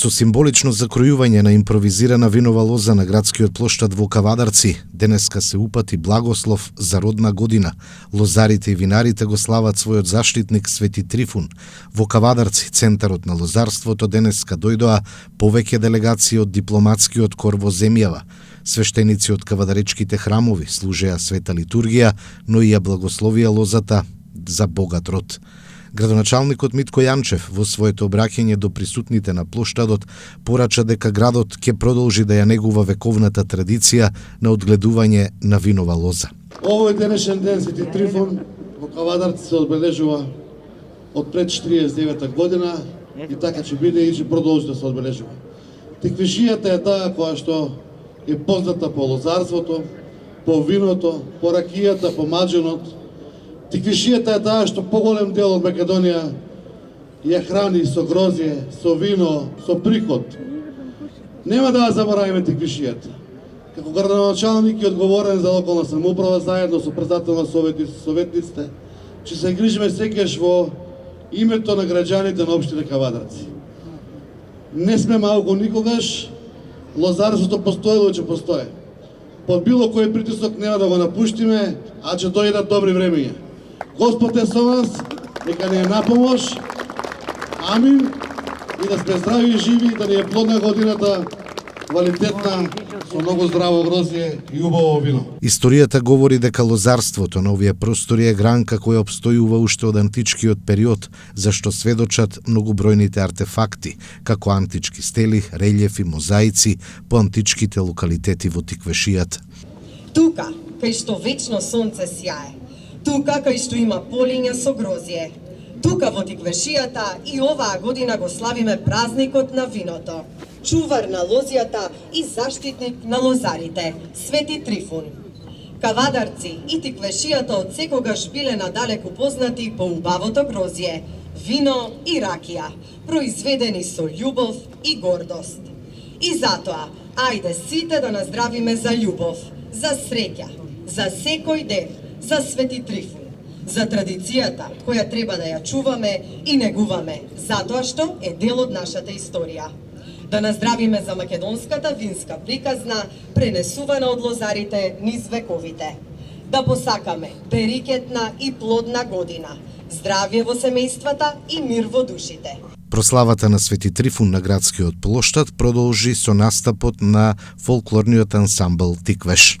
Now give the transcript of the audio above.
Со символично закројување на импровизирана винова лоза на градскиот плоштад во Кавадарци, денеска се упати благослов за родна година. Лозарите и винарите го слават својот заштитник Свети Трифун. Во Кавадарци, центарот на лозарството, денеска дојдоа повеќе делегации од дипломатскиот кор во земјава. Свештеници од кавадаречките храмови служеа света литургија, но и ја благословија лозата за богат род. Градоначалникот Митко Јанчев во своето обраќање до присутните на плоштадот порача дека градот ќе продолжи да ја негува вековната традиција на одгледување на винова лоза. Овој денешен ден Свети Трифун во Кавадарци се одбележува од пред 49 година и така ќе биде и ќе продолжи да се одбележува. Тиквишијата е таа која што е позната по лозарството, по виното, по ракијата, по маџонот. Тиквишијата е таа што поголем дел од Македонија ја храни со грозје, со вино, со приход. Нема да ја заборавиме тиквишијата. Како градоначалник и одговорен за локална самоуправа, заедно со председател на советниците, ќе се грижиме секогаш во името на граѓаните на општина Кавадарци. Не сме малку никогаш, лозарството постоело и ќе постое. Под било кој притисок нема да го напуштиме, а ќе дојдат добри времења. Господ е со нас, нека ни е на помош. Амин. И да сме здрави и живи, да ни е плодна годината, квалитетна, со многу здраво грозје и убаво вино. Историјата говори дека лозарството на овие простори е гранка која обстојува уште од античкиот период, зашто сведочат многобројните артефакти, како антички стели, релјефи, мозаици по античките локалитети во Тиквешијата. Тука, кај што вечно сонце сјае, тука кај што има полиња со грозје, тука во Тиквешијата и оваа година го славиме празникот на виното. Чувар на лозјата и заштитник на лозарите, Свети Трифун. Кавадарци и Тиквешијата од секогаш биле надалеку познати по убавото грозје, вино и ракија, произведени со љубов и гордост. И затоа, ајде сите да наздравиме за љубов, за среќа, за секој ден, за Свети Трифун, за традицијата која треба да ја чуваме и негуваме, затоа што е дел од нашата историја. Да наздравиме за македонската винска приказна, пренесувана од лозарите низ вековите. Да посакаме берикетна и плодна година, здравје во семејствата и мир во душите. Прославата на Свети Трифун на градскиот плоштад продолжи со настапот на фолклорниот ансамбл Тиквеш.